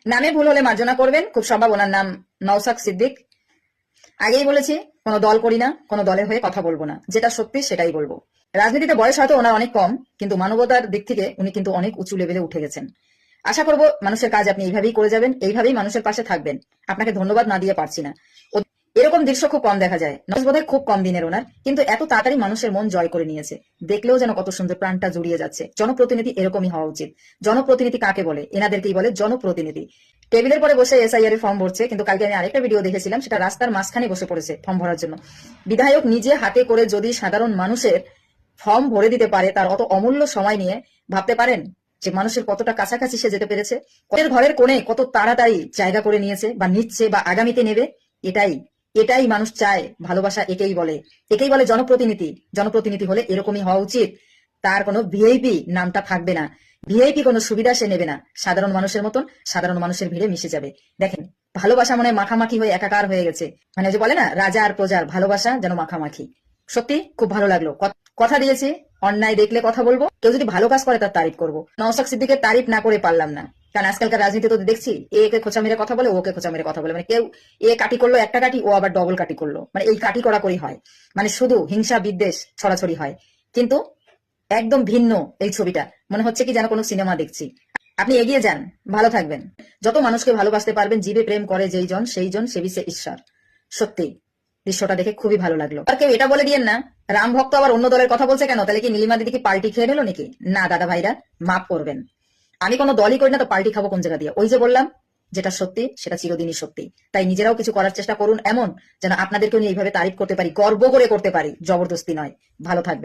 নামে ভুল হলে মার্জনা করবেন, খুব সম্ভব ওনার নাম নওশাদ সিদ্দিক। আগেই বলেছি কোনো দল করি না, কোনো দলের হয়ে কথা বলবো না, যেটা সত্যি সেটাই বলবো। রাজনীতিতে বয়স হয়তো ওনার অনেক কম, কিন্তু মানবতার দিক থেকে উনি কিন্তু অনেক উঁচু লেভেলে উঠে গেছেন। আশা করবো মানুষের কাজ আপনি এইভাবেই করে যাবেন, এইভাবেই মানুষের পাশে থাকবেন। আপনাকে ধন্যবাদ না দিয়ে পারছি না। এরকম দৃশ্য খুব কম দেখা যায়, বোধহয় খুব কম দিনের ওনার, কিন্তু এত তাড়াতাড়ি মানুষের মন জয় করে নিয়েছে। দেখলেও যেন কত সুন্দর, প্রাণটা জুড়িয়ে যাচ্ছে। জনপ্রতিনিধি এরকমই হওয়া উচিত। জনপ্রতিনিধি কাকে বলে? এনাদেরকেই বলে জনপ্রতিনিধি। টেবিলের পরে বসে এসআইআর এর ফর্ম ভরছে, কিন্তু কালকে আমি আরেকটা ভিডিও দেখেছিলাম, সেটা রাস্তার মাঝখানে বসে পড়েছে ফর্ম ভরার জন্য। বিধায়ক নিজে হাতে করে যদি সাধারণ মানুষের ফর্ম ভরে দিতে পারে, তার অত অমূল্য সময় নিয়ে, ভাবতে পারেন যে মানুষের কতটা কাছাকাছি সে যেতে পেরেছে, কত ঘরের কোণে কত তাড়াতাড়ি জায়গা করে নিয়েছে বা নিচ্ছে বা আগামীতে নেবে। এটাই এটাই মানুষ চায়, ভালোবাসা একেই বলে। একেই বলে জনপ্রতিনিধি। জনপ্রতিনিধি হলে এরকমই হওয়া উচিত। তার কোনো ভিআইপি নামটা থাকবে না, ভিআইপি কোনো সুবিধা সে নেবে না। সাধারণ মানুষের মতন সাধারণ মানুষের ভিড়ে মিশে যাবে। দেখেন, ভালোবাসা মনে মাখামাখি হয়ে একাকার হয়ে গেছে। মানে যে বলে না, রাজা আর প্রজার ভালোবাসা যেন মাখামাখি। সত্যি খুব ভালো লাগলো। কথা দিয়েছি, অন্যায় দেখলে কথা বলবো, কেউ যদি ভালো কাজ করে তার তারিফ করবো। নওশাদ সিদ্দিকের তারিফ না করে পারলাম না, কারণ আজকালকার রাজনীতি তো দেখছি, একে খোঁচা মেরে কথা বলে, ওকে খোঁচা মেরে কথা বলে। মানে কেউ কাটি করলো একটা কাটি, ও আবার ডবল কাটি করলো, মানে এই কাটি করা করি হয়। মানে শুধু হিংসা বিদ্বেষ ছড়াছড়ি হয়। কিন্তু একদম ভিন্ন এই ছবিটা, মনে হচ্ছে কি যেন কোনো সিনেমা দেখছি। আপনি এগিয়ে যান, ভালো থাকবেন। যত মানুষকে ভালোবাসতে পারবেন, জীবে প্রেম করে যেই জন সেই জন সেবিছে ঈশ্বর। সত্যি দৃশ্যটা দেখে খুবই ভালো লাগলো। আর কেউ এটা বলে দিয়েন না, রাম ভক্ত আবার অন্য দলের কথা বলছে কেন? তাহলে কি নীলিমা দিদি কি পাল্টি খেয়ে নিল নাকি? না দাদা ভাইরা, মাফ করবেন। আমি কোনো দলই করি না, তো পাল্টি খাবো কোন জায়গা দিয়ে? ওই যে বললাম, যেটা সত্যি সেটা চিরদিনই সত্যি। তাই নিজেরাও কিছু করার চেষ্টা করুন, এমন যেন আপনাদেরকেও নিয়ে এইভাবে তারিফ করতে পারি, গর্ব করে করতে পারি, জবরদস্তি নয়। ভালো থাকবে।